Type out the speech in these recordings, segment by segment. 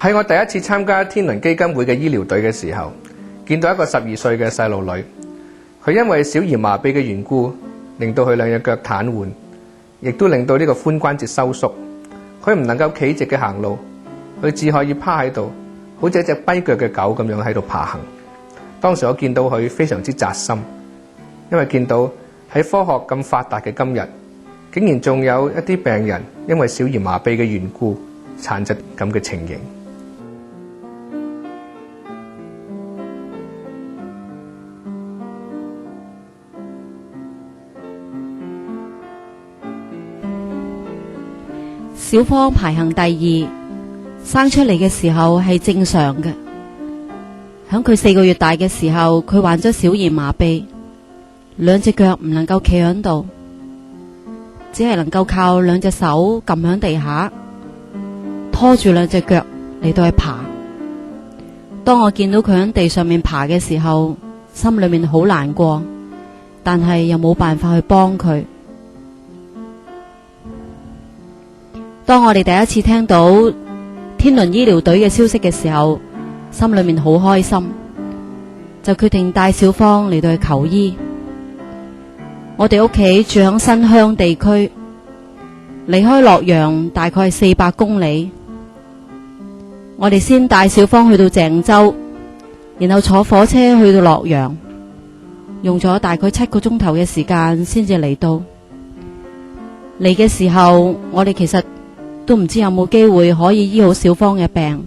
喺我第一次參加天倫基金會嘅醫療隊嘅時候，見到一個12歲嘅細路女，佢因為小兒麻痹嘅緣故，令到佢兩隻腳癱瘓，亦都令到呢個髖關節收縮，佢唔能夠企直嘅行路，佢只可以趴喺度，好似一隻跛腳嘅狗咁樣喺度爬行。當時我見到佢非常之扎心，因為見到喺科學咁發達嘅今日，竟然仲有一啲病人因為小兒麻痹嘅緣故殘疾咁嘅情形。小芳排行第2，生出嚟嘅時候係正常嘅。響佢4個月大嘅時候，佢患咗小兒麻痹，兩隻腳唔能夠企喺度，只係能夠靠兩隻手撳響地下，拖住兩隻腳嚟到去爬。當我見到佢喺地上面爬嘅時候，心裏面好難過，但係又冇辦法去幫佢。當我哋第一次聽到天倫醫療隊嘅消息嘅時候，心裏面好開心，就決定帶小芳嚟到去求醫。我哋屋企住響新鄉地區，離開洛陽大概係400公里。我哋先帶小芳去到鄭州，然後坐火車去到洛陽，用咗大概7個鐘頭嘅時間先至嚟到。嚟嘅時候，我哋其實都唔知有冇機會可以醫好小芳嘅病，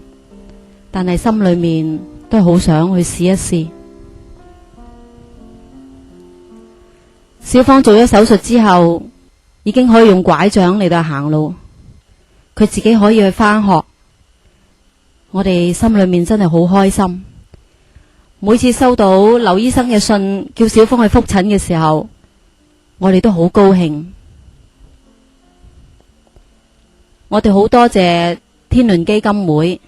但係心裏面都係好想去試一試。小芳做咗手術之後，已經可以用拐杖嚟到行路，佢自己可以去返學。我哋心裏面真係好開心。每次收到劉醫生嘅信叫小芳去復診嘅時候，我哋都好高興。我哋好多謝天倫基金會，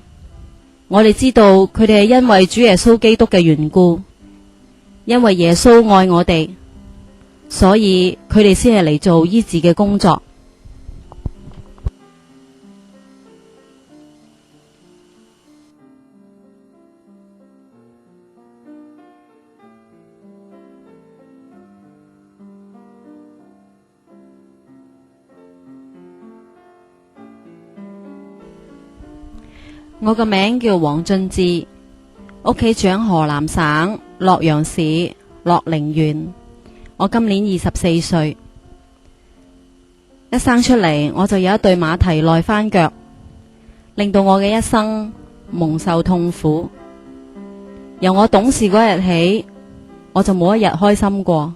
我哋知道佢哋係因為主耶穌基督嘅緣故，因為耶穌愛我哋，所以佢哋先係嚟做醫治嘅工作。我個名叫黃俊志，屋企住喺河南省洛陽市樂陵縣。我今年24歲，一生出嚟我就有一對馬蹄內翻腳，令到我嘅一生蒙受痛苦。由我懂事嗰日起，我就冇一日開心過。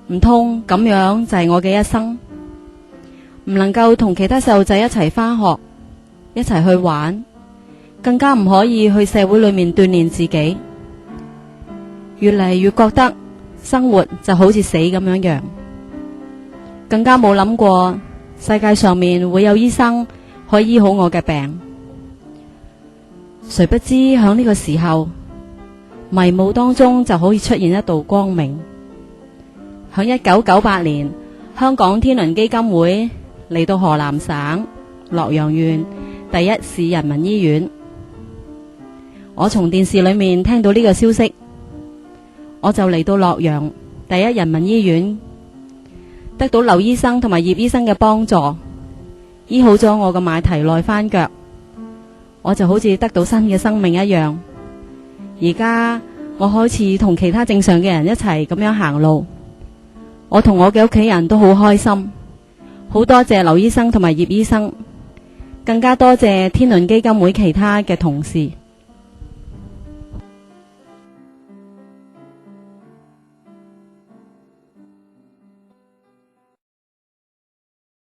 唔通咁樣就係我嘅一生？唔能夠同其他細路仔一齊翻學，一齊去玩，更加唔可以去社會裏面鍛煉自己。越嚟越覺得生活就好似死咁樣，更加冇諗過世界上面會有醫生可以醫好我嘅病。誰不知響呢個時候，迷霧當中就可以出現一道光明。響1998年，香港天倫基金會嚟到河南省洛陽縣第一市人民醫院。我從電視裏面聽到呢個消息，我就嚟到洛陽第一人民醫院，得到劉醫生同埋葉醫生嘅幫助，醫好咗我嘅馬蹄內翻腳，我就好似得到新嘅生命一樣。而家我開始同其他正常嘅人一齊咁樣行路，我同我嘅屋企人都好開心，好多謝劉醫生同埋葉醫生，更加多謝天倫基金會其他嘅同事。